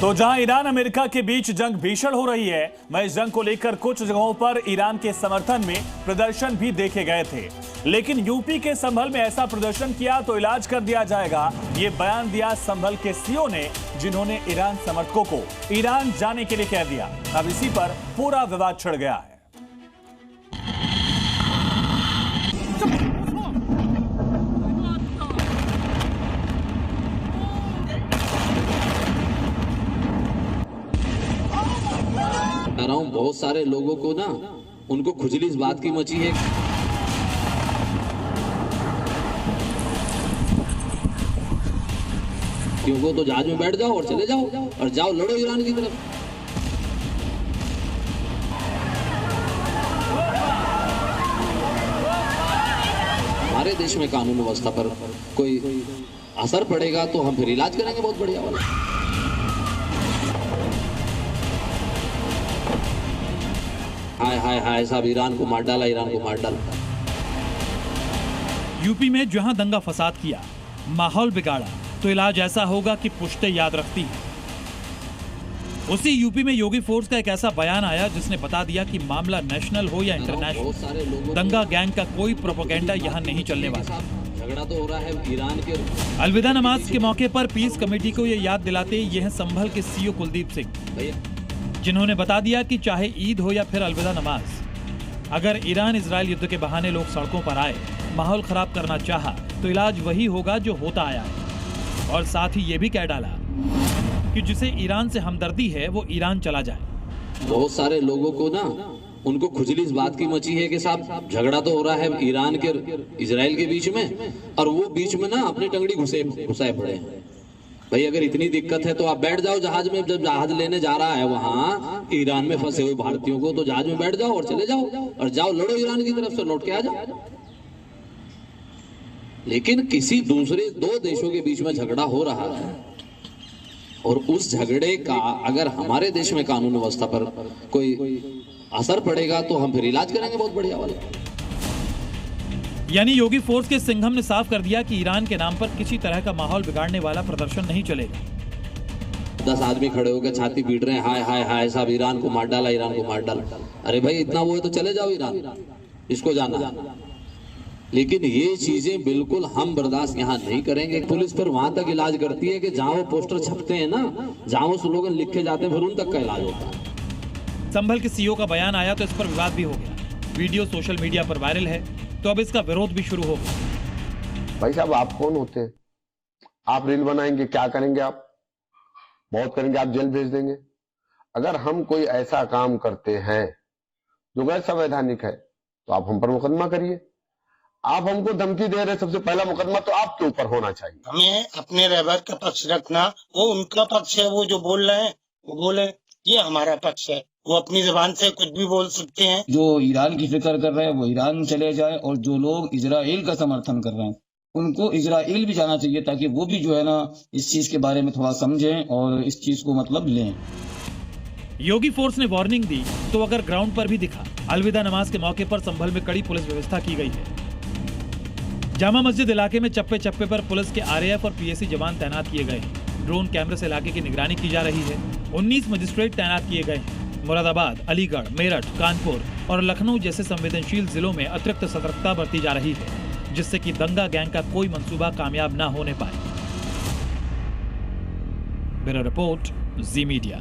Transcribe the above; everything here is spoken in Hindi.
तो जहां ईरान अमेरिका के बीच जंग भीषण हो रही है, वहीं इस जंग को लेकर कुछ जगहों पर ईरान के समर्थन में प्रदर्शन भी देखे गए थे। लेकिन यूपी के संभल में ऐसा प्रदर्शन किया तो इलाज कर दिया जाएगा, ये बयान दिया संभल के सीओ ने, जिन्होंने ईरान समर्थकों को ईरान जाने के लिए कह दिया। अब इसी पर पूरा विवाद छिड़ गया है। बहुत सारे लोगों को ना उनको खुजली इस बात की मची है क्योंकि तो जहाज में बैठ जाओ और चले जाओ और जाओ लड़ो ईरान की तरफ। हमारे देश में कानून व्यवस्था पर कोई असर पड़ेगा तो हम फिर इलाज करेंगे बहुत बढ़िया वाला। हाय हाय हाय साहब, ईरान को मार डाला, ईरान को मार डाला। यूपी में जहां दंगा फसाद किया, माहौल बिगाड़ा, तो इलाज ऐसा होगा कि पुश्ते याद रखती है। उसी यूपी में योगी फोर्स का एक ऐसा बयान आया जिसने बता दिया कि मामला नेशनल हो या इंटरनेशनल, दंगा गैंग का कोई प्रोपेगेंडा यहां नहीं चलने वाला। झगड़ा तो हो रहा है ईरान के। अलविदा नमाज के मौके पर पीस कमेटी को यह याद दिलाते ये हैं संभल के सीओ कुलदीप सिंह, जिन्होंने बता दिया कि चाहे ईद हो या फिर अलविदा नमाज, अगर ईरान इजराइल युद्ध के बहाने लोग सड़कों पर आए, माहौल खराब करना चाहा, तो इलाज वही होगा जो होता आया है। और साथ ही ये भी कह डाला कि जिसे ईरान से हमदर्दी है वो ईरान चला जाए। बहुत सारे लोगों को ना उनको खुजली इस बात की मची है कि साहब झगड़ा तो हो रहा है ईरान के इजराइल के बीच में, और वो बीच में ना अपनी टंगड़ी घुसाए पड़े हैं। भाई अगर इतनी दिक्कत है तो आप बैठ जाओ जहाज में। जब जहाज लेने जा रहा है वहां ईरान में फंसे हुए भारतीयों को, तो जहाज में बैठ जाओ और चले जाओ और जाओ लड़ो ईरान की तरफ से, लौट के आ जाओ। लेकिन किसी दूसरे दो देशों के बीच में झगड़ा हो रहा है और उस झगड़े का अगर हमारे देश में कानून व्यवस्था पर कोई असर पड़ेगा तो हम फिर इलाज करेंगे बहुत बढ़िया वाला। यानी योगी फोर्स के सिंघम ने साफ कर दिया कि ईरान के नाम पर किसी तरह का माहौल बिगाड़ने वाला प्रदर्शन नहीं चलेगा। 10 आदमी खड़े होकर छाती पीट रहे हैं, हाय हाय हाय साहब ईरान को मार डाला, ईरान को मार डाला। अरे भाई इतना वो है तो चले जाओ ईरान, इसको जाना। लेकिन ये चीजें बिल्कुल हम बर्दाश्त यहाँ नहीं करेंगे। पुलिस पर वहां तक इलाज करती है कि जहाँ वो पोस्टर छपते हैं ना, जहाँ वो स्लोगन लिखे जाते हैं, फिर उन तक का इलाज होता है। संभल के सीओ का बयान आया तो इस पर विवाद भी हो गया। वीडियो सोशल मीडिया पर वायरल है तो अब इसका विरोध भी शुरू हो गया। भाई साहब आप कौन होते हैं? आप रील बनाएंगे, क्या करेंगे? आप बहुत करेंगे, आप जेल भेज देंगे। अगर हम कोई ऐसा काम करते हैं जो गैर संवैधानिक है तो आप हम पर मुकदमा करिए। आप हमको धमकी दे रहे, सबसे पहला मुकदमा तो आपके ऊपर होना चाहिए। हमें अपने रहबर का पक्ष रखना, वो उनका पक्ष है, वो जो बोल रहे हैं वो बोले, ये हमारा पक्ष है। वो अपनी जुबान से कुछ भी बोल सकते हैं। जो ईरान की फिक्र कर रहे हैं वो ईरान चले जाए, और जो लोग इजराइल का समर्थन कर रहे हैं उनको इजराइल भी जाना चाहिए, ताकि वो भी जो है ना इस चीज के बारे में थोड़ा समझें और इस चीज को मतलब लें। योगी फोर्स ने वार्निंग दी तो अगर ग्राउंड पर भी दिखा। अलविदा नमाज के मौके पर संभल में कड़ी पुलिस व्यवस्था की गई है। जामा मस्जिद इलाके में चप्पे चप्पे पर पुलिस के आरएएफ और पीएसी जवान तैनात किए गए हैं। ड्रोन कैमरे से इलाके की निगरानी की जा रही है। 19 मजिस्ट्रेट तैनात किए गए हैं। मुरादाबाद, अलीगढ़, मेरठ, कानपुर और लखनऊ जैसे संवेदनशील जिलों में अतिरिक्त सतर्कता बरती जा रही है, जिससे कि दंगा गैंग का कोई मंसूबा कामयाब न होने पाए। ब्यूरो रिपोर्ट, जी मीडिया।